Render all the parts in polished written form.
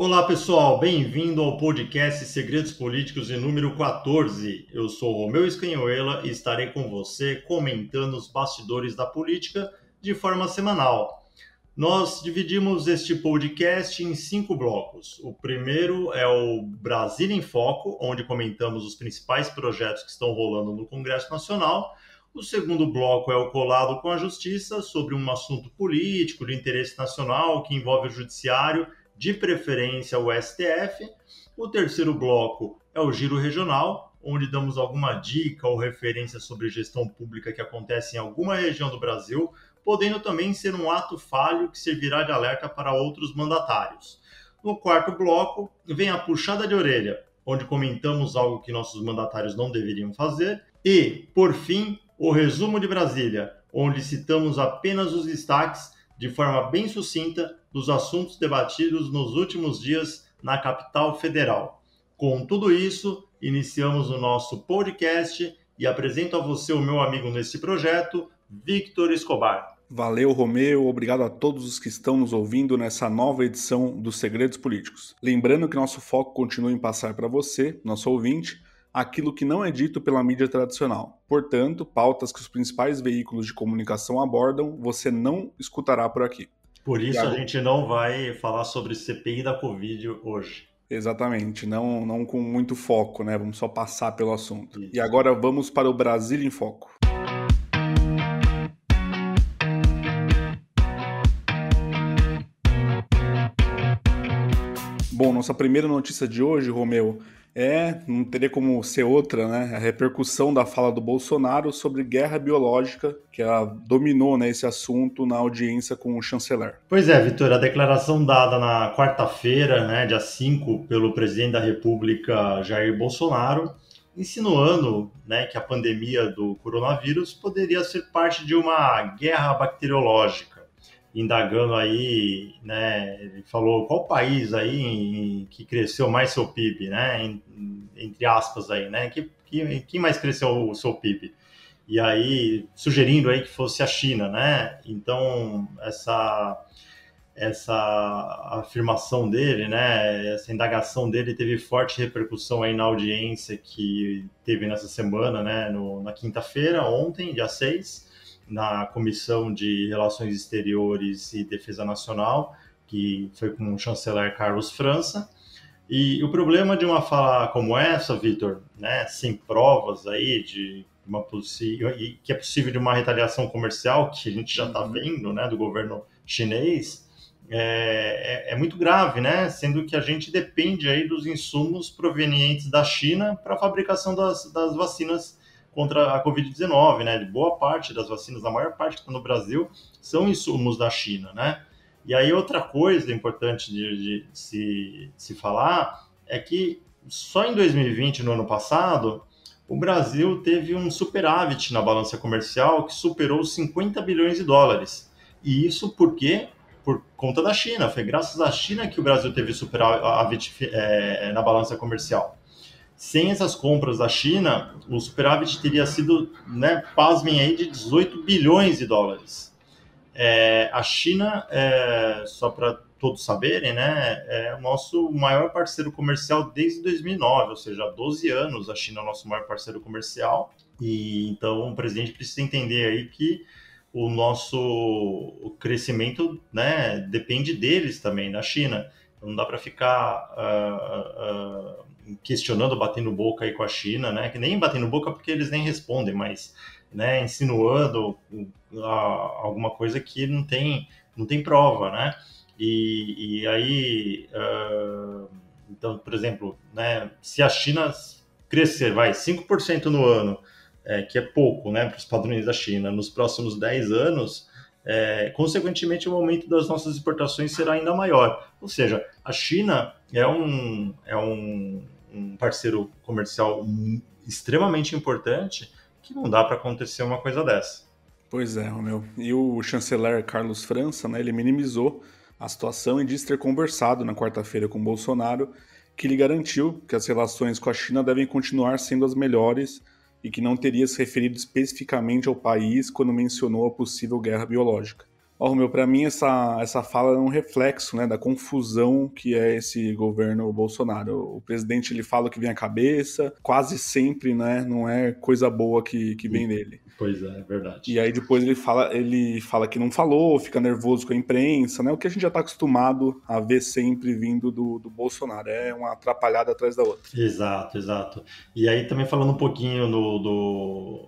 Olá pessoal, bem-vindo ao podcast Segredos Políticos de número 14. Eu sou Romeu Scanhoela e estarei com você comentando os bastidores da política de forma semanal. Nós dividimos este podcast em 5 blocos. O primeiro é o Brasil em Foco, onde comentamos os principais projetos que estão rolando no Congresso Nacional. O segundo bloco é o Colado com a Justiça, sobre um assunto político de interesse nacional que envolve o Judiciário, de preferência o STF. O terceiro bloco é o Giro Regional, onde damos alguma dica ou referência sobre gestão pública que acontece em alguma região do Brasil, podendo também ser um ato falho que servirá de alerta para outros mandatários. No quarto bloco, vem a puxada de orelha, onde comentamos algo que nossos mandatários não deveriam fazer. E, por fim, o resumo de Brasília, onde citamos apenas os destaques de forma bem sucinta dos assuntos debatidos nos últimos dias na capital federal. Com tudo isso, iniciamos o nosso podcast e apresento a você o meu amigo nesse projeto, Victor Escobar. Valeu, Romeu. Obrigado a todos os que estão nos ouvindo nessa nova edição dos Segredos Políticos. Lembrando que nosso foco continua em passar para você, nosso ouvinte, aquilo que não é dito pela mídia tradicional. Portanto, pautas que os principais veículos de comunicação abordam, você não escutará por aqui. Por isso a gente não vai falar sobre CPI da Covid hoje. Exatamente, não com muito foco, né? Vamos só passar pelo assunto. Isso. E agora vamos para o Brasil em Foco. Bom, nossa primeira notícia de hoje, Romeu, não teria como ser outra, né? A repercussão da fala do Bolsonaro sobre guerra biológica, que ela dominou, né, esse assunto na audiência com o chanceler. Pois é, Vitor, a declaração dada na quarta-feira, né, dia 5, pelo presidente da República, Jair Bolsonaro, insinuando, né, que a pandemia do coronavírus poderia ser parte de uma guerra bacteriológica, indagando aí, né, ele falou qual país aí que cresceu mais seu PIB, né, entre aspas aí, né, quem mais cresceu o seu PIB? E aí, sugerindo aí que fosse a China, né, então essa afirmação dele, né, essa indagação dele teve forte repercussão aí na audiência que teve nessa semana, né, na quinta-feira, ontem, dia 6, na Comissão de Relações Exteriores e Defesa Nacional, que foi com o chanceler Carlos França. E o problema de uma fala como essa, Vitor, né, sem provas aí de uma possível, e que é possível de uma retaliação comercial que a gente já está vendo, né, do governo chinês, é muito grave, né? Sendo que a gente depende aí dos insumos provenientes da China para a fabricação das vacinas contra a Covid-19, né? De boa parte das vacinas, a maior parte que está no Brasil, são insumos da China, né? E aí outra coisa importante de se falar é que só em 2020, no ano passado, o Brasil teve um superávit na balança comercial que superou 50 bilhões de dólares. E isso porque por conta da China. Foi graças à China que o Brasil teve superávit na balança comercial. Sem essas compras da China, o superávit teria sido, né, pasmem aí, de 18 bilhões de dólares. A China, só para todos saberem, né, é o nosso maior parceiro comercial desde 2009, ou seja, há 12 anos a China é o nosso maior parceiro comercial. E então o presidente precisa entender aí que o nosso crescimento, né, depende deles também, da China. Não dá para ficar questionando, batendo boca aí com a China, né? Que nem batendo boca porque eles nem respondem, mas, né, insinuando alguma coisa que não tem prova, né? E aí, então, por exemplo, né, se a China crescer, 5% no ano, que é pouco, né, para os padrões da China, nos próximos 10 anos, consequentemente, o aumento das nossas exportações será ainda maior. Ou seja, a China é um parceiro comercial extremamente importante que não dá para acontecer uma coisa dessa. Pois é, Romeu. E o chanceler Carlos França, né, ele minimizou a situação e disse ter conversado na quarta-feira com Bolsonaro, que lhe garantiu que as relações com a China devem continuar sendo as melhores e que não teria se referido especificamente ao país quando mencionou a possível guerra biológica. Ó, Romeu, para mim essa fala é um reflexo, né, da confusão que é esse governo Bolsonaro. O presidente ele fala o que vem à cabeça, quase sempre, né, não é coisa boa que vem dele. Pois é verdade. E aí depois ele fala que não falou, fica nervoso com a imprensa, né? O que a gente já está acostumado a ver sempre vindo do Bolsonaro. É uma atrapalhada atrás da outra. Exato, exato. E aí também falando um pouquinho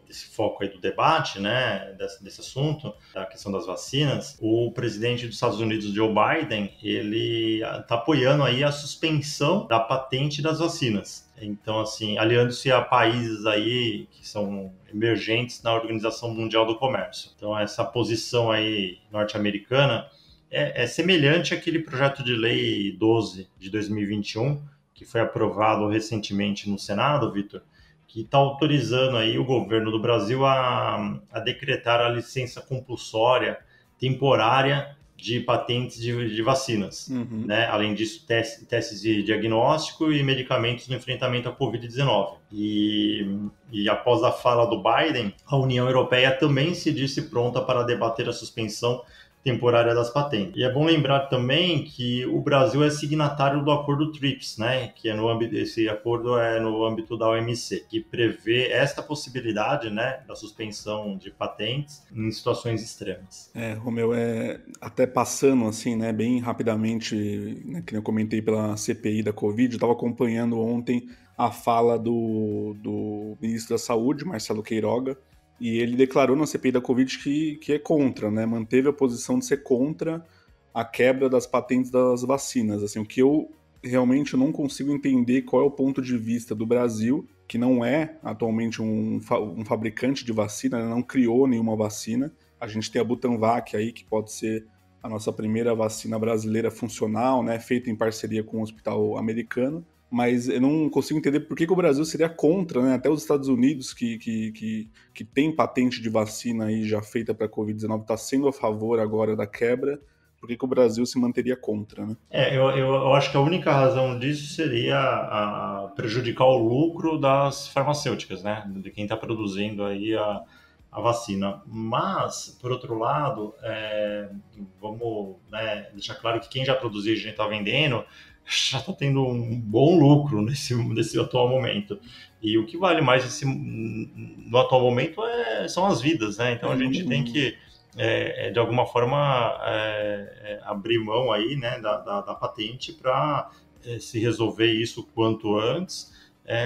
desse foco aí do debate, né, desse assunto, da questão das vacinas, o presidente dos Estados Unidos, Joe Biden, ele está apoiando aí a suspensão da patente das vacinas. Então, assim, aliando-se a países aí que são emergentes na Organização Mundial do Comércio. Então, essa posição aí norte-americana é semelhante àquele projeto de lei 12 de 2021, que foi aprovado recentemente no Senado, Vitor, que está autorizando aí o governo do Brasil a decretar a licença compulsória temporária de patentes de vacinas. Uhum. Né? Além disso, testes de diagnóstico e medicamentos no enfrentamento à Covid-19. E após a fala do Biden, a União Europeia também se disse pronta para debater a suspensão temporária das patentes. E é bom lembrar também que o Brasil é signatário do acordo TRIPS, né? Que é esse acordo é no âmbito da OMC, que prevê esta possibilidade, né, da suspensão de patentes em situações extremas. Romeu, até passando assim, né, bem rapidamente, né, que eu comentei pela CPI da Covid, eu estava acompanhando ontem a fala do ministro da Saúde, Marcelo Queiroga, e ele declarou na CPI da Covid que é contra, né? Manteve a posição de ser contra a quebra das patentes das vacinas. Assim, o que eu realmente não consigo entender qual é o ponto de vista do Brasil, que não é atualmente um fabricante de vacina, né? Não criou nenhuma vacina. A gente tem a Butanvac aí, que pode ser a nossa primeira vacina brasileira funcional, né? Feita em parceria com um hospital americano. Mas eu não consigo entender por que o Brasil seria contra, né? Até os Estados Unidos, que tem patente de vacina aí já feita para a Covid-19, está sendo a favor agora da quebra. Por que o Brasil se manteria contra, né? Eu acho que a única razão disso seria prejudicar o lucro das farmacêuticas, né? De quem está produzindo aí a vacina. Mas, por outro lado, vamos, né, deixar claro que quem já produziu e já está vendendo já está tendo um bom lucro nesse atual momento. E o que vale mais no atual momento são as vidas, né? Então a gente tem que, de alguma forma, abrir mão aí, né, da patente para se resolver isso quanto antes,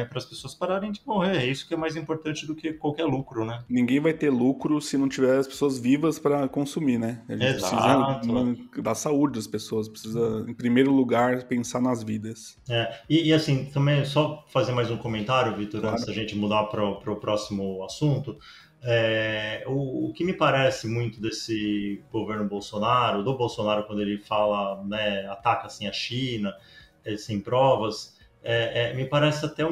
para as pessoas pararem de morrer. É isso que é mais importante do que qualquer lucro, né? Ninguém vai ter lucro se não tiver as pessoas vivas para consumir, né? A gente precisa da saúde das pessoas, precisa, em primeiro lugar, pensar nas vidas. E assim, também só fazer mais um comentário, Vitor, claro, antes da gente mudar para o próximo assunto. O que me parece muito desse governo Bolsonaro, do Bolsonaro, quando ele fala, né, ataca assim a China, sem provas, me parece até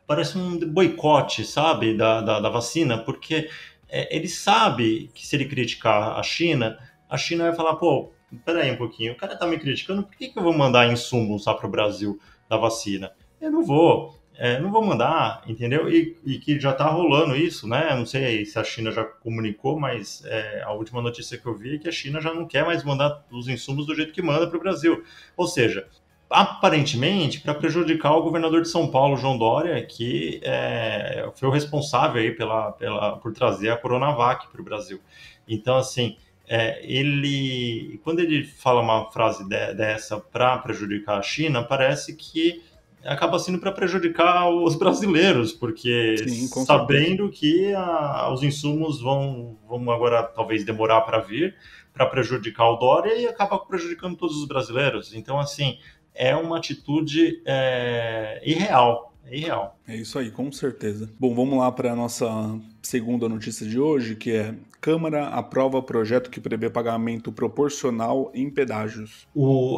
parece um boicote, sabe, da vacina, porque ele sabe que se ele criticar a China vai falar, pô, peraí um pouquinho, o cara tá me criticando, por que eu vou mandar insumos lá para o Brasil da vacina? Eu não vou. Não vou mandar, entendeu? E que já está rolando isso, né? Não sei se a China já comunicou, mas a última notícia que eu vi é que a China já não quer mais mandar os insumos do jeito que manda para o Brasil. Ou seja, aparentemente, para prejudicar o governador de São Paulo, João Dória, que foi o responsável aí por trazer a Coronavac para o Brasil. Então, assim, quando ele fala uma frase dessa para prejudicar a China, parece que acaba sendo para prejudicar os brasileiros, porque sim, sabendo que os insumos vão agora talvez demorar para vir, para prejudicar o Dória e acaba prejudicando todos os brasileiros. Então, assim, é uma atitude irreal. É isso aí, com certeza. Bom, vamos lá para a nossa segunda notícia de hoje, que é: Câmara aprova projeto que prevê pagamento proporcional em pedágios.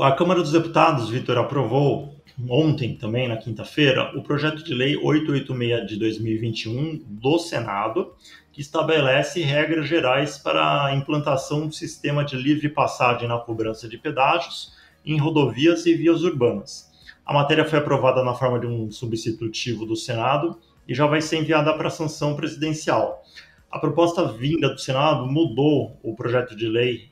A Câmara dos Deputados, Vitor, aprovou ontem, também na quinta-feira, o projeto de lei 886 de 2021 do Senado, que estabelece regras gerais para a implantação do sistema de livre passagem na cobrança de pedágios em rodovias e vias urbanas. A matéria foi aprovada na forma de um substitutivo do Senado e já vai ser enviada para a sanção presidencial. A proposta vinda do Senado mudou o projeto de lei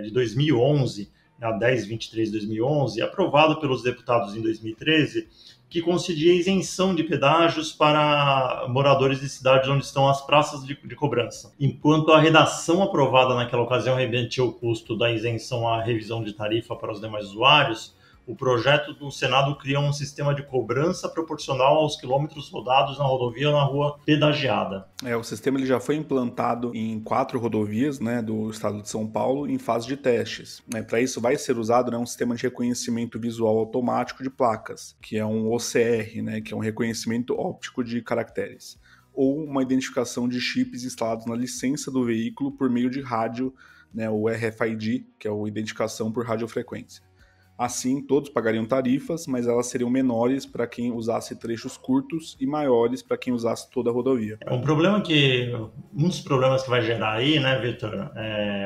de 2011, a 1023 de 2011, aprovado pelos deputados em 2013, que concedia isenção de pedágios para moradores de cidades onde estão as praças de cobrança. Enquanto a redação aprovada naquela ocasião revertia o custo da isenção à revisão de tarifa para os demais usuários, o projeto do Senado cria um sistema de cobrança proporcional aos quilômetros rodados na rodovia ou na rua pedagiada. O sistema ele já foi implantado em 4 rodovias, né, do estado de São Paulo em fase de testes. Para isso vai ser usado, né, um sistema de reconhecimento visual automático de placas, que é um OCR, né, que é um reconhecimento óptico de caracteres, ou uma identificação de chips instalados na licença do veículo por meio de rádio, né, o RFID, que é a identificação por radiofrequência. Assim, todos pagariam tarifas, mas elas seriam menores para quem usasse trechos curtos e maiores para quem usasse toda a rodovia. Um dos problemas que vai gerar aí, né, Vitor,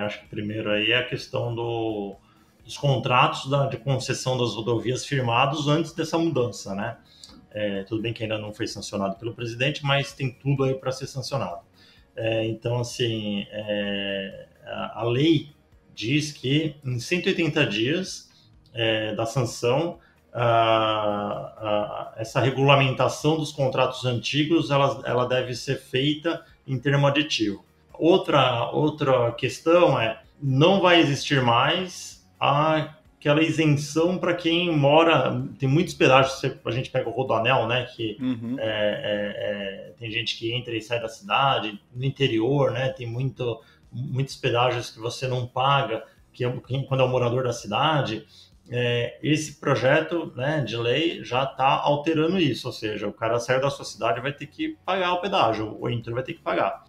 acho que primeiro aí é a questão dos contratos de concessão das rodovias firmados antes dessa mudança, né? Tudo bem que ainda não foi sancionado pelo presidente, mas tem tudo aí para ser sancionado. Então, assim, a lei diz que em 180 dias da sanção, essa regulamentação dos contratos antigos ela deve ser feita em termo aditivo. Outra questão não vai existir mais aquela isenção para quem mora, tem muitos pedágios, a gente pega o Rodoanel, né, que tem gente que entra e sai da cidade, no interior, né, tem muitos pedágios que você não paga, quando é um morador da cidade. Esse projeto, né, de lei já está alterando isso, ou seja, o cara saiu da sua cidade vai ter que pagar o pedágio, o entrou vai ter que pagar.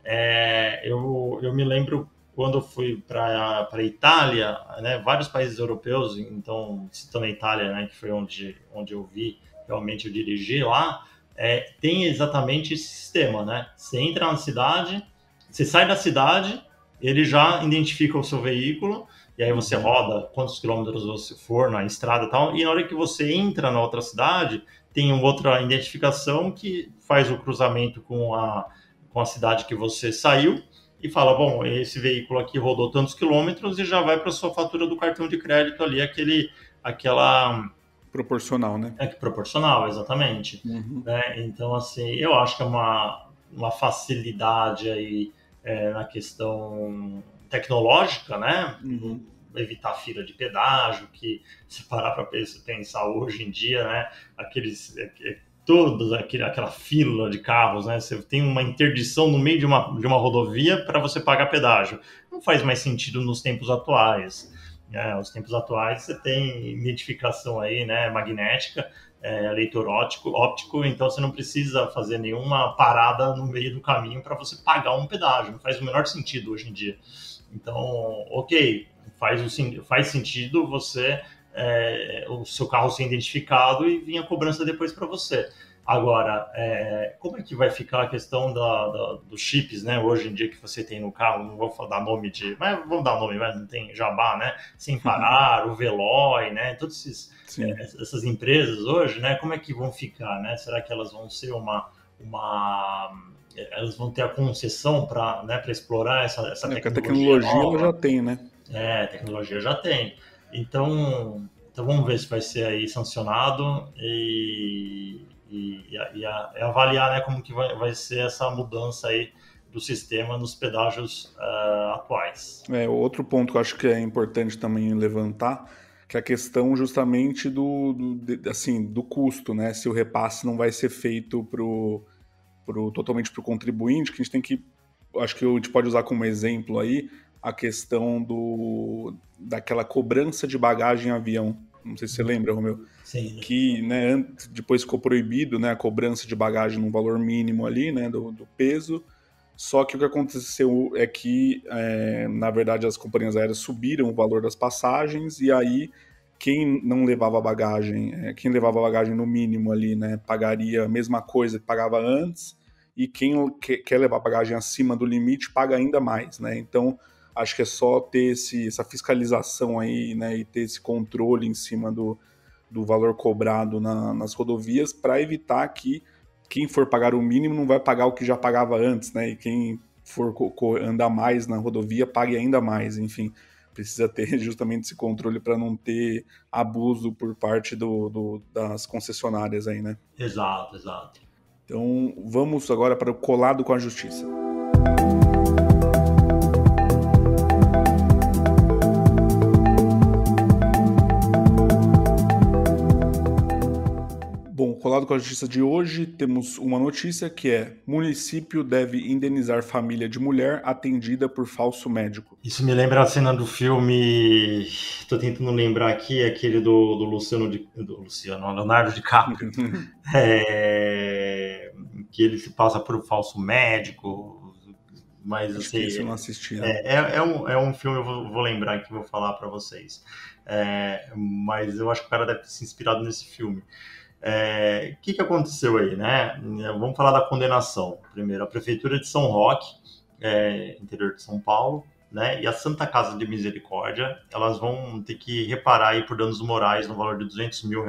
Eu me lembro quando eu fui para a Itália, né, vários países europeus, então citando a Itália, né, que foi onde eu vi, realmente eu dirigi lá, tem exatamente esse sistema, né? Você entra na cidade, você sai da cidade, ele já identifica o seu veículo, e aí você roda quantos quilômetros você for na estrada e tal, e na hora que você entra na outra cidade, tem uma outra identificação que faz o cruzamento com a cidade que você saiu, e fala, bom, esse veículo aqui rodou tantos quilômetros e já vai para a sua fatura do cartão de crédito ali, aquela... Proporcional, né? Proporcional, exatamente. Então, assim, eu acho que é uma facilidade aí na questão tecnológica, né? Evitar fila de pedágio, que se parar para pensar hoje em dia, né? Aquela fila de carros, né? Você tem uma interdição no meio de uma rodovia para você pagar pedágio. Não faz mais sentido nos tempos atuais. Os tempos atuais você tem identificação aí, né? Magnética, leitor óptico, então você não precisa fazer nenhuma parada no meio do caminho para você pagar um pedágio. Não faz o menor sentido hoje em dia. Então, ok, faz sentido você o seu carro ser identificado e vir a cobrança depois para você. Agora, como é que vai ficar a questão dos chips, né? Hoje em dia que você tem no carro, não vou dar nome mas vamos dar nome, mas não tem Jabá, né? Sem parar, o Veloy, né? Todas essas empresas hoje, né? Como é que vão ficar, né? Será que elas vão ser elas vão ter a concessão para explorar essa tecnologia? A tecnologia ela já tem, né? A tecnologia já tem. Então vamos ver se vai ser aí sancionado e avaliar, né, como que vai ser essa mudança aí do sistema nos pedágios atuais. Outro ponto que eu acho que é importante também levantar, que é a questão justamente do custo, né? Se o repasse não vai ser feito totalmente para o contribuinte, que a gente tem que, acho que a gente pode usar como exemplo aí a questão daquela cobrança de bagagem em avião. Não sei se você lembra, Romeu. Sim. Que, né, depois ficou proibido, né, a cobrança de bagagem num valor mínimo ali, né, do peso. Só que o que aconteceu é que, na verdade, as companhias aéreas subiram o valor das passagens e aí quem levava bagagem no mínimo ali, né, pagaria a mesma coisa que pagava antes, e quem quer levar bagagem acima do limite paga ainda mais, né? Então, acho que é só ter essa fiscalização aí, né, e ter esse controle em cima do valor cobrado nas rodovias para evitar que quem for pagar o mínimo não vai pagar o que já pagava antes, né? E quem for andar mais na rodovia, pague ainda mais, enfim. Precisa ter justamente esse controle para não ter abuso por parte das concessionárias aí, né? Exato. Então, vamos agora para o colado com a justiça. Bom, colado com a justiça de hoje, temos uma notícia que é: município deve indenizar família de mulher atendida por falso médico. Isso me lembra a cena do filme, tô tentando lembrar aqui, aquele do Leonardo DiCaprio, que ele se passa por um falso médico, mas Acho assim, que esse eu não assisti, né? é um filme, eu vou lembrar que vou falar para vocês, mas eu acho que o cara deve ter se inspirado nesse filme. O que aconteceu aí, né? Vamos falar da condenação. Primeiro, a Prefeitura de São Roque, interior de São Paulo, né, e a Santa Casa de Misericórdia, elas vão ter que reparar aí por danos morais no valor de R$200 mil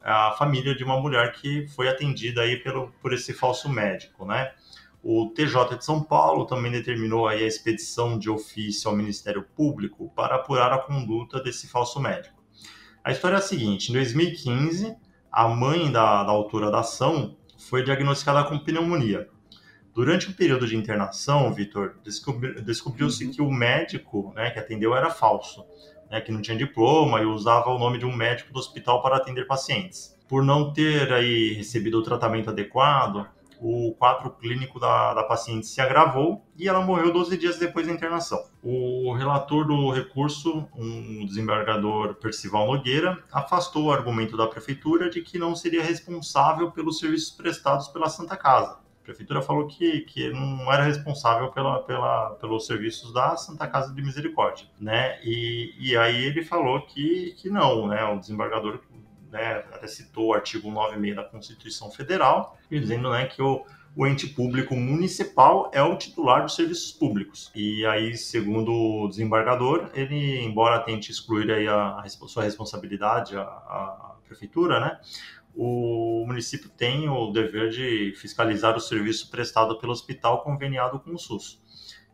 a família de uma mulher que foi atendida aí por esse falso médico, né? O TJ de São Paulo também determinou aí a expedição de ofício ao Ministério Público para apurar a conduta desse falso médico. A história é a seguinte: em 2015, a mãe da autora da ação foi diagnosticada com pneumonia. Durante o período de internação, Vitor, descobriu-se que o médico, né, que atendeu era falso, né, que não tinha diploma e usava o nome de um médico do hospital para atender pacientes. Por não ter aí recebido o tratamento adequado, o quadro clínico da paciente se agravou e ela morreu 12 dias depois da internação. O relator do recurso, um desembargador Percival Nogueira, afastou o argumento da prefeitura de que não seria responsável pelos serviços prestados pela Santa Casa. A prefeitura falou que não era responsável pelos serviços da Santa Casa de Misericórdia, né? E aí ele falou que não, né? O desembargador, né, até citou o artigo 96 da Constituição Federal, dizendo, né, que o ente público municipal é o titular dos serviços públicos. E aí, segundo o desembargador, ele, embora tente excluir aí a sua responsabilidade, a prefeitura, né, o município tem o dever de fiscalizar o serviço prestado pelo hospital conveniado com o SUS.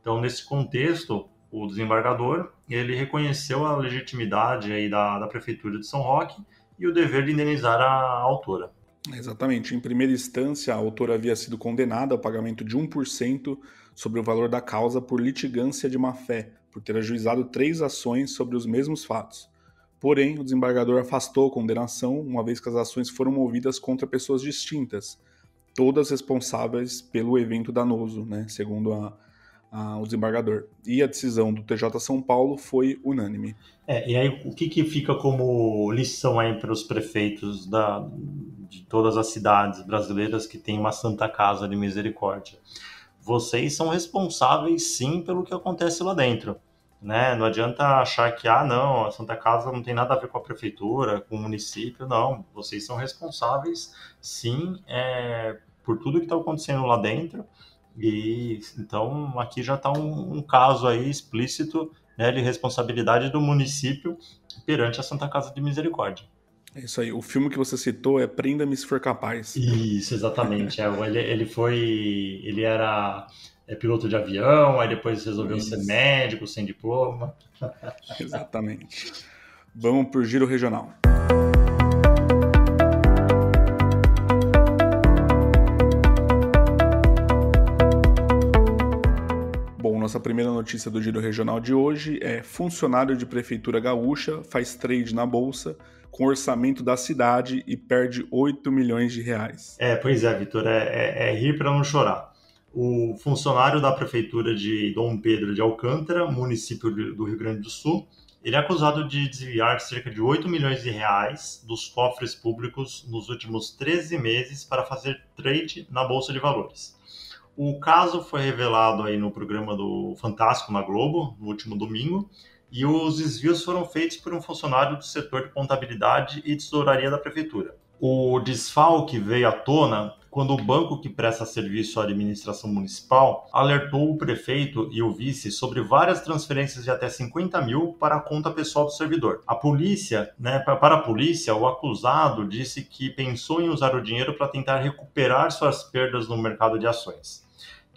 Então, nesse contexto, o desembargador, ele reconheceu a legitimidade aí da Prefeitura de São Roque e o dever de indenizar a autora. Exatamente. Em primeira instância, a autora havia sido condenada ao pagamento de 1% sobre o valor da causa por litigância de má-fé, por ter ajuizado 3 ações sobre os mesmos fatos. Porém, o desembargador afastou a condenação, uma vez que as ações foram movidas contra pessoas distintas, todas responsáveis pelo evento danoso, né, segundo o desembargador. E a decisão do TJ São Paulo foi unânime. E aí, o que fica como lição aí para os prefeitos de todas as cidades brasileiras que têm uma Santa Casa de Misericórdia? Vocês são responsáveis, sim, pelo que acontece lá dentro. Né? Não adianta achar que, não, a Santa Casa não tem nada a ver com a prefeitura, com o município, não. Vocês são responsáveis, sim, por tudo que está acontecendo lá dentro. E então aqui já está um caso aí explícito, né, de responsabilidade do município perante a Santa Casa de Misericórdia. É isso aí. O filme que você citou é Prenda-me se for capaz. Isso, exatamente. Ele era piloto de avião, aí depois resolveu ser médico, sem diploma. Exatamente. Vamos pro Giro Regional. Bom, nossa primeira notícia do Giro Regional de hoje é: funcionário de prefeitura gaúcha faz trade na bolsa com orçamento da cidade e perde 8 milhões de reais. Pois é, Vitor, é rir para não chorar. O funcionário da prefeitura de Dom Pedro de Alcântara, município do Rio Grande do Sul, ele é acusado de desviar cerca de 8 milhões de reais dos cofres públicos nos últimos 13 meses para fazer trade na Bolsa de Valores. O caso foi revelado aí no programa do Fantástico na Globo, no último domingo, e os desvios foram feitos por um funcionário do setor de contabilidade e tesouraria da prefeitura. O desfalque veio à tona quando o banco que presta serviço à administração municipal alertou o prefeito e o vice sobre várias transferências de até 50 mil para a conta pessoal do servidor. A polícia, para a polícia, o acusado disse que pensou em usar o dinheiro para tentar recuperar suas perdas no mercado de ações.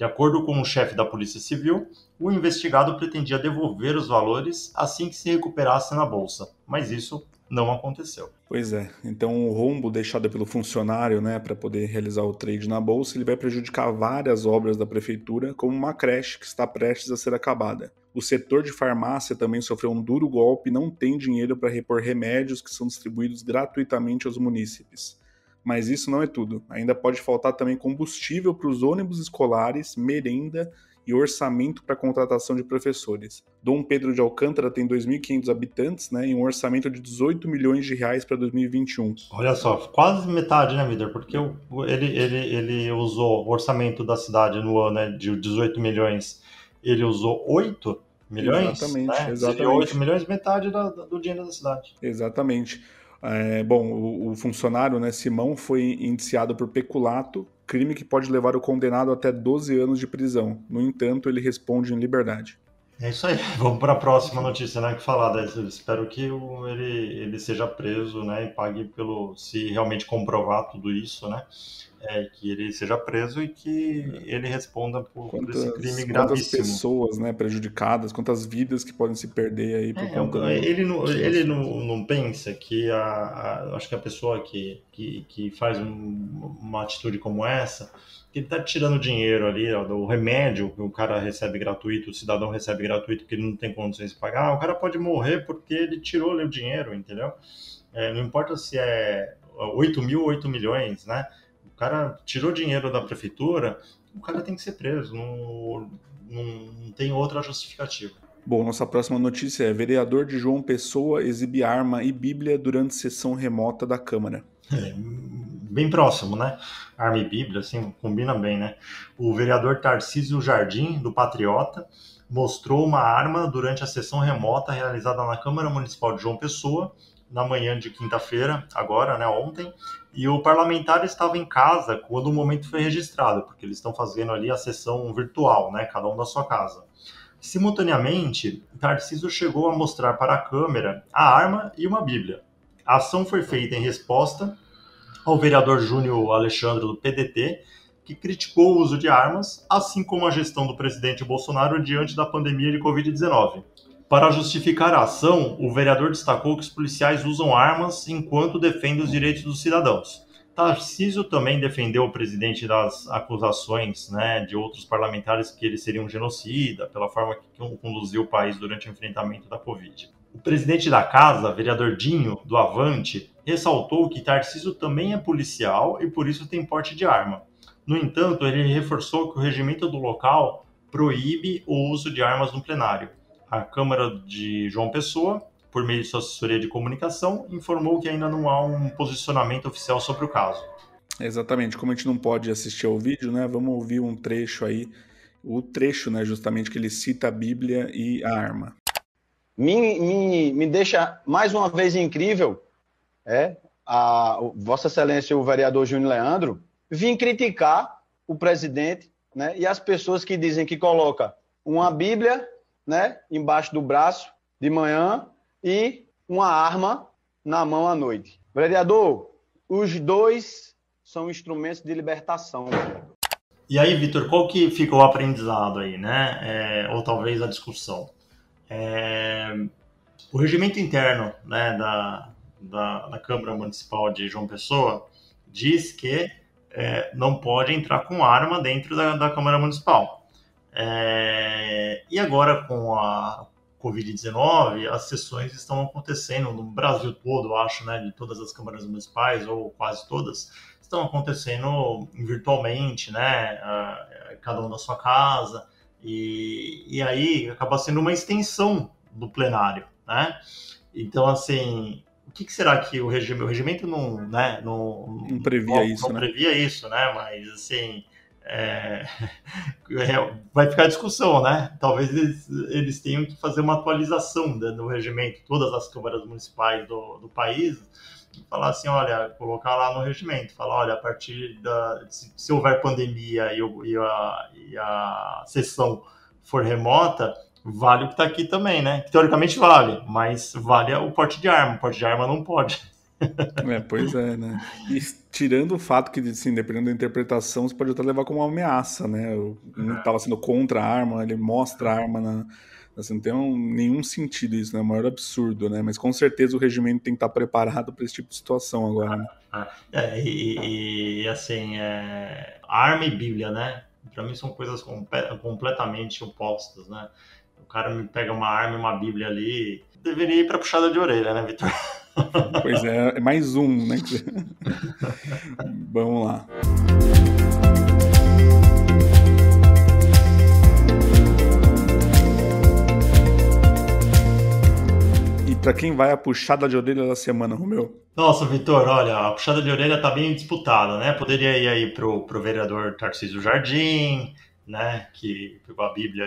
De acordo com o chefe da Polícia Civil, o investigado pretendia devolver os valores assim que se recuperasse na bolsa, mas isso não aconteceu. Pois é, então o rombo deixado pelo funcionário, né, para poder realizar o trade na bolsa, ele vai prejudicar várias obras da prefeitura, como uma creche que está prestes a ser acabada. O setor de farmácia também sofreu um duro golpe e não tem dinheiro para repor remédios que são distribuídos gratuitamente aos munícipes. Mas isso não é tudo. Ainda pode faltar também combustível para os ônibus escolares, merenda e orçamento para a contratação de professores. Dom Pedro de Alcântara tem 2.500 habitantes, né, e um orçamento de 18 milhões de reais para 2021. Olha só, quase metade, né, Vitor? Porque ele usou o orçamento da cidade no ano, né, de 18 milhões, ele usou 8 milhões, Exatamente, né? exatamente. Seria 8 milhões, metade do dinheiro da cidade. Exatamente. Bom, o funcionário, né, Simão, foi indiciado por peculato, crime que pode levar o condenado até 12 anos de prisão. No entanto, ele responde em liberdade. É isso aí. Vamos para a próxima notícia, né? Que falar dessa. Espero que ele seja preso, né? E pague pelo, se realmente comprovar tudo isso, né? Que ele seja preso e que ele responda por esse crime Quantas gravíssimo. pessoas, né, prejudicadas, quantas vidas que podem se perder aí por conta Ele não pensa que acho que a pessoa que faz uma atitude como essa, que ele está tirando dinheiro ali, ó, do remédio que o cara recebe gratuito, o cidadão recebe gratuito, que ele não tem condições de pagar, o cara pode morrer porque ele tirou ali o dinheiro, entendeu? Não importa se é 8 mil ou 8 milhões, né? O cara tirou dinheiro da prefeitura, o cara tem que ser preso, não tem outra justificativa. Bom, nossa próxima notícia é: vereador de João Pessoa exibe arma e bíblia durante sessão remota da Câmara. Bem próximo, né? Arma e Bíblia, assim, combina bem, né? O vereador Tarcísio Jardim, do Patriota, mostrou uma arma durante a sessão remota realizada na Câmara Municipal de João Pessoa, na manhã de quinta-feira, agora, né, ontem, e o parlamentar estava em casa quando o momento foi registrado, porque eles estão fazendo ali a sessão virtual, né, cada um da sua casa. Simultaneamente, Tarcísio chegou a mostrar para a câmera a arma e uma Bíblia. A ação foi feita em resposta ao vereador Júnior Alexandre, do PDT, que criticou o uso de armas, assim como a gestão do presidente Bolsonaro diante da pandemia de Covid-19. Para justificar a ação, o vereador destacou que os policiais usam armas enquanto defendem os direitos dos cidadãos. Tarcísio também defendeu o presidente das acusações, né, de outros parlamentares que ele seria um genocida, pela forma que conduziu o país durante o enfrentamento da Covid. O presidente da casa, vereador Dinho, do Avante, ressaltou que Tarcísio também é policial e por isso tem porte de arma. No entanto, ele reforçou que o regimento do local proíbe o uso de armas no plenário. A Câmara de João Pessoa, por meio de sua assessoria de comunicação, informou que ainda não há um posicionamento oficial sobre o caso. Exatamente, como a gente não pode assistir ao vídeo, né, vamos ouvir um trecho aí, o trecho, né, justamente que ele cita a Bíblia e a arma. Me deixa mais uma vez incrível, Vossa Excelência, o vereador Júnior Leandro, vir criticar o presidente, né, e as pessoas que dizem que coloca uma Bíblia, né, embaixo do braço de manhã e uma arma na mão à noite. Vereador, os dois são instrumentos de libertação. E aí, Vitor, qual que fica o aprendizado aí, né? Ou talvez a discussão? O regimento interno, né, da Câmara Municipal de João Pessoa diz que não pode entrar com arma dentro da Câmara Municipal. E agora, com a Covid-19, as sessões estão acontecendo no Brasil todo, acho, né, de todas as câmaras municipais, ou quase todas, estão acontecendo virtualmente, né, cada um na sua casa, e aí acaba sendo uma extensão do plenário, né? Então, assim, o que será que o regimento não previa isso, não previa isso, né? Mas, assim, vai ficar discussão, né? Talvez eles tenham que fazer uma atualização no regimento, todas as câmaras municipais do país, e falar assim, olha, colocar lá no regimento, falar, olha, a partir se houver pandemia e a sessão for remota, vale o que está aqui também, né? Que teoricamente vale, mas vale o porte de arma não pode. Pois é, né? E tirando o fato que, assim, dependendo da interpretação, você pode até levar como uma ameaça, né? Um estava sendo contra a arma, ele mostra a arma assim, não tem nenhum sentido isso, né? É o maior absurdo, né? Mas com certeza o regimento tem que estar preparado para esse tipo de situação agora, né? Assim, arma e Bíblia, né? Para mim são coisas completamente opostas, né? O cara me pega uma arma e uma Bíblia ali, deveria ir para puxada de orelha, né, Vitor? Pois é mais um, né? Vamos lá. E para quem vai a puxada de orelha da semana, Romeu? Nossa, Vitor, olha, a puxada de orelha tá bem disputada, né? Poderia ir aí pro vereador Tarcísio Jardim, né? Que pegou a Bíblia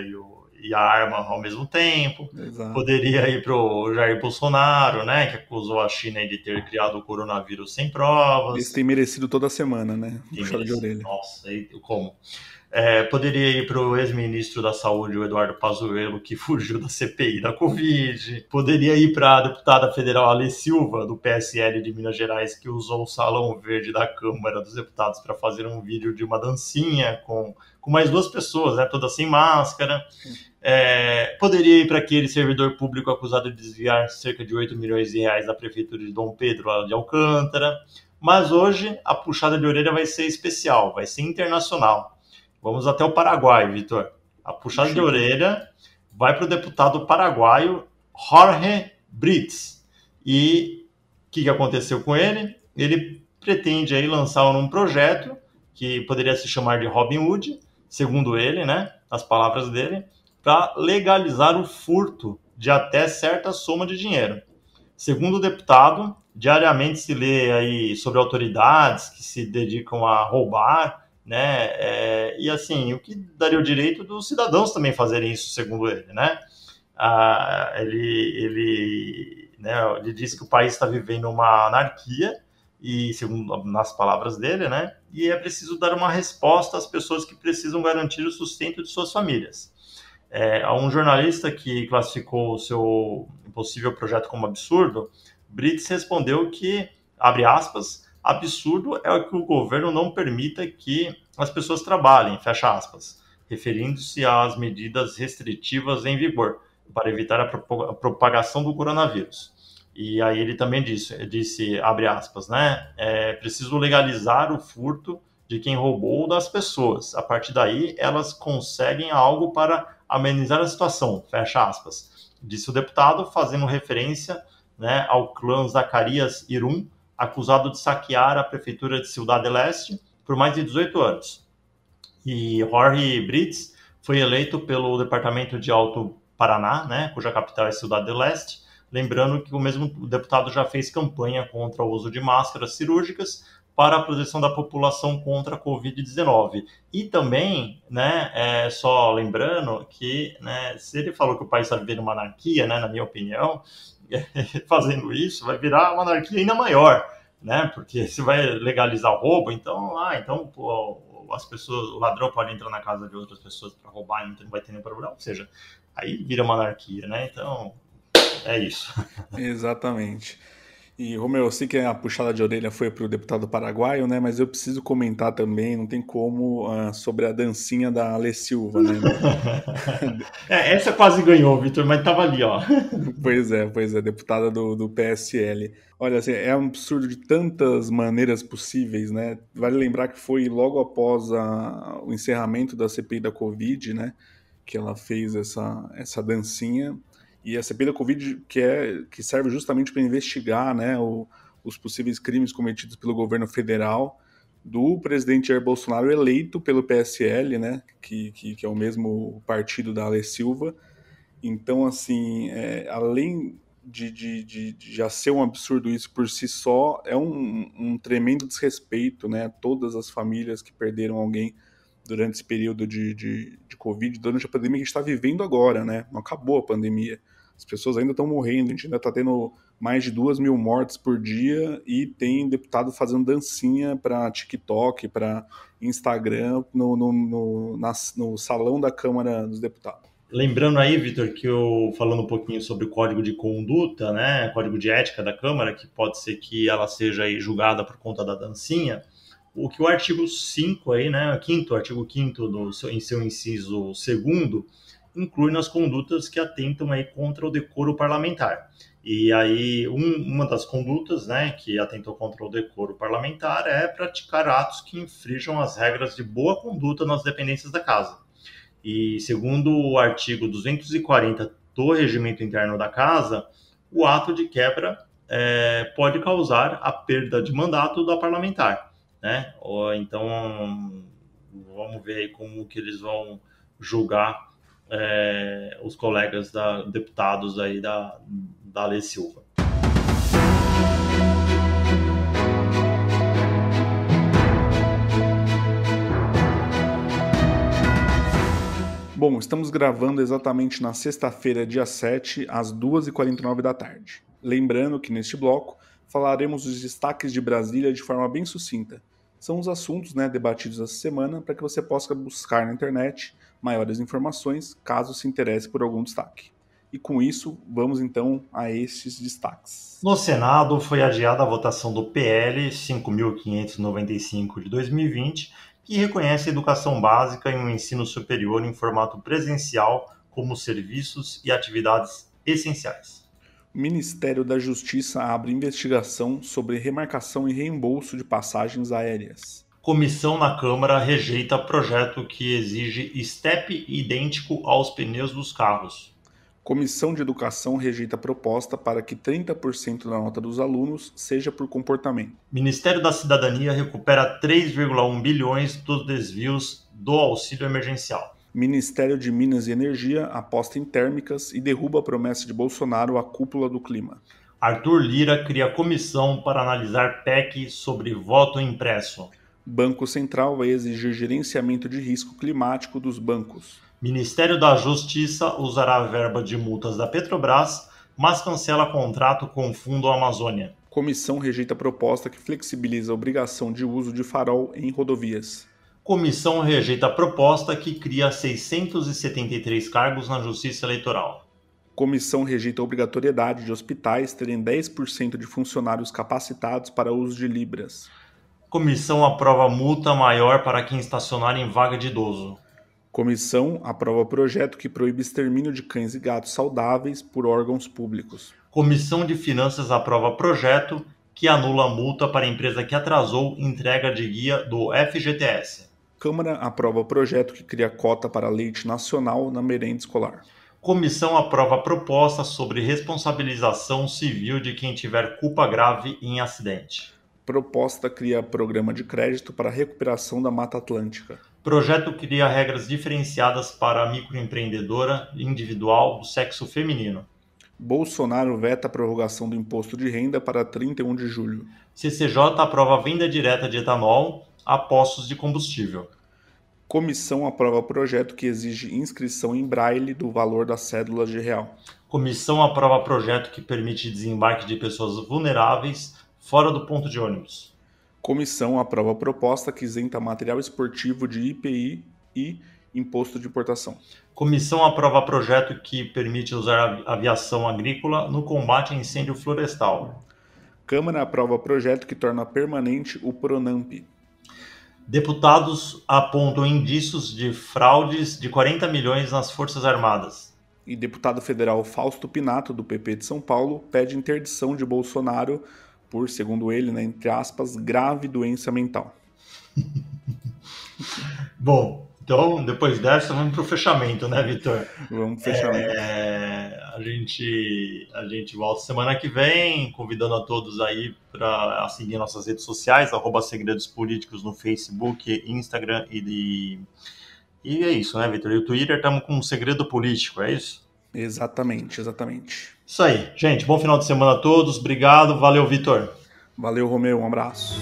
e a arma ao mesmo tempo. Exato. Poderia ir pro Jair Bolsonaro, né? Que acusou a China de ter criado o coronavírus sem provas. Esse tem merecido toda semana, né? Puxada de orelha. Nossa, como? Poderia ir para o ex-ministro da Saúde, o Eduardo Pazuello, que fugiu da CPI da Covid. Poderia ir para a deputada federal Ale Silva, do PSL de Minas Gerais, que usou o Salão Verde da Câmara dos Deputados para fazer um vídeo de uma dancinha com mais duas pessoas, né, todas sem máscara. Poderia ir para aquele servidor público acusado de desviar cerca de 8 milhões de reais da prefeitura de Dom Pedro de Alcântara. Mas hoje a puxada de orelha vai ser especial, vai ser internacional. Vamos até o Paraguai, Vitor. A puxada de orelha vai para o deputado paraguaio Jorge Brits. E o que aconteceu com ele? Ele pretende aí lançar um projeto que poderia se chamar de Robin Hood, segundo ele, né, as palavras dele, para legalizar o furto de até certa soma de dinheiro. Segundo o deputado, diariamente se lê aí sobre autoridades que se dedicam a roubar, né? E assim, o que daria o direito dos cidadãos também fazerem isso, segundo ele, né? Ele disse que o país está vivendo uma anarquia, e segundo nas palavras dele, né? E é preciso dar uma resposta às pessoas que precisam garantir o sustento de suas famílias. Há um jornalista que classificou o seu possível projeto como absurdo. Brits respondeu que, abre aspas, absurdo é o que o governo não permita que as pessoas trabalhem, fecha aspas, referindo-se às medidas restritivas em vigor para evitar a propagação do coronavírus. E aí ele também disse abre aspas, né? Preciso legalizar o furto de quem roubou das pessoas. A partir daí, elas conseguem algo para amenizar a situação, fecha aspas. Disse o deputado, fazendo referência, né, ao clã Zacarias Irum, acusado de saquear a prefeitura de Ciudad del Este por mais de 18 anos. E Jorge Brits foi eleito pelo departamento de Alto Paraná, né, cuja capital é Ciudad del Este, lembrando que o mesmo deputado já fez campanha contra o uso de máscaras cirúrgicas para a proteção da população contra a Covid-19. E também, né, só lembrando que, né, se ele falou que o país está vivendo uma anarquia, né, na minha opinião, fazendo isso, vai virar uma anarquia ainda maior, né? Porque se vai legalizar o roubo, então as pessoas, o ladrão pode entrar na casa de outras pessoas para roubar, então não vai ter nenhum problema. Ou seja, aí vira uma anarquia, né? Então, é isso. Exatamente. E, Romeu, eu sei que a puxada de orelha foi para o deputado paraguaio, né? Mas eu preciso comentar também, não tem como, sobre a dancinha da Ale Silva, né? Essa quase ganhou, Vitor, mas tava ali, ó. Pois é, deputada do PSL. Olha, assim, é um absurdo de tantas maneiras possíveis, né? Vale lembrar que foi logo após o encerramento da CPI da Covid, né? Que ela fez essa dancinha. E a CPI da Covid que serve justamente para investigar, né, os possíveis crimes cometidos pelo governo federal do presidente Jair Bolsonaro eleito pelo PSL, né, que é o mesmo partido da Ale Silva. Então, assim, além de já ser um absurdo isso por si só, é um tremendo desrespeito, né, a todas as famílias que perderam alguém durante esse período de Covid, durante a pandemia que a gente está vivendo agora, né? Não acabou a pandemia. As pessoas ainda estão morrendo, a gente ainda está tendo mais de 2.000 mortes por dia e tem deputado fazendo dancinha para TikTok, para Instagram, no salão da Câmara dos Deputados. Lembrando aí, Vitor, que eu falando um pouquinho sobre o código de conduta, né, código de ética da Câmara, que pode ser que ela seja aí julgada por conta da dancinha, o que o artigo 5 aí, né, artigo 5º em seu inciso segundo, inclui nas condutas que atentam aí contra o decoro parlamentar. E aí, uma das condutas, né, que atentou contra o decoro parlamentar é praticar atos que infringam as regras de boa conduta nas dependências da casa. E segundo o artigo 240 do Regimento Interno da Casa, o ato de quebra pode causar a perda de mandato da parlamentar, né? Então, vamos ver aí como que eles vão julgar os colegas deputados aí da Lei Silva. Bom, estamos gravando exatamente na sexta-feira, dia 7, às 2h49 da tarde. Lembrando que neste bloco falaremos dos destaques de Brasília de forma bem sucinta. São os assuntos debatidos essa semana para que você possa buscar na internet maiores informações, caso se interesse por algum destaque. E com isso, vamos então a estes destaques. No Senado, foi adiada a votação do PL 5.595 de 2020, que reconhece a educação básica e um ensino superior em formato presencial como serviços e atividades essenciais. O Ministério da Justiça abre investigação sobre remarcação e reembolso de passagens aéreas. Comissão na Câmara rejeita projeto que exige estepe idêntico aos pneus dos carros. Comissão de Educação rejeita proposta para que 30% da nota dos alunos seja por comportamento. Ministério da Cidadania recupera 3,1 bilhões dos desvios do auxílio emergencial. Ministério de Minas e Energia aposta em térmicas e derruba a promessa de Bolsonaro à cúpula do clima. Arthur Lira cria comissão para analisar PEC sobre voto impresso. Banco Central vai exigir gerenciamento de risco climático dos bancos. Ministério da Justiça usará a verba de multas da Petrobras, mas cancela contrato com o Fundo Amazônia. Comissão rejeita proposta que flexibiliza a obrigação de uso de farol em rodovias. Comissão rejeita a proposta que cria 673 cargos na Justiça Eleitoral. Comissão rejeita a obrigatoriedade de hospitais terem 10% de funcionários capacitados para uso de libras. Comissão aprova multa maior para quem estacionar em vaga de idoso. Comissão aprova projeto que proíbe extermínio de cães e gatos saudáveis por órgãos públicos. Comissão de Finanças aprova projeto que anula multa para empresa que atrasou entrega de guia do FGTS. Câmara aprova projeto que cria cota para leite nacional na merenda escolar. Comissão aprova proposta sobre responsabilização civil de quem tiver culpa grave em acidente. Proposta cria programa de crédito para a recuperação da Mata Atlântica. Projeto cria regras diferenciadas para a microempreendedora individual do sexo feminino. Bolsonaro veta a prorrogação do imposto de renda para 31 de julho. CCJ aprova a venda direta de etanol a postos de combustível. Comissão aprova projeto que exige inscrição em braille do valor das cédulas de real. Comissão aprova projeto que permite desembarque de pessoas vulneráveis fora do ponto de ônibus. Comissão aprova proposta que isenta material esportivo de IPI e imposto de importação. Comissão aprova projeto que permite usar a aviação agrícola no combate a incêndio florestal. Câmara aprova projeto que torna permanente o PRONAMP. Deputados apontam indícios de fraudes de 40 milhões nas Forças Armadas. E deputado federal Fausto Pinato, do PP de São Paulo, pede interdição de Bolsonaro por, segundo ele, entre aspas, grave doença mental. Bom, então, depois dessa, vamos para o fechamento, né, Vitor? Vamos pro fechamento. A gente volta semana que vem, convidando a todos aí para seguir nossas redes sociais, @Segredos Políticos no Facebook, Instagram e é isso, né, Vitor? E o Twitter, estamos com um segredo político, é isso? Exatamente. Isso aí, gente. Bom final de semana a todos. Obrigado. Valeu, Vitor. Valeu, Romeu. Um abraço.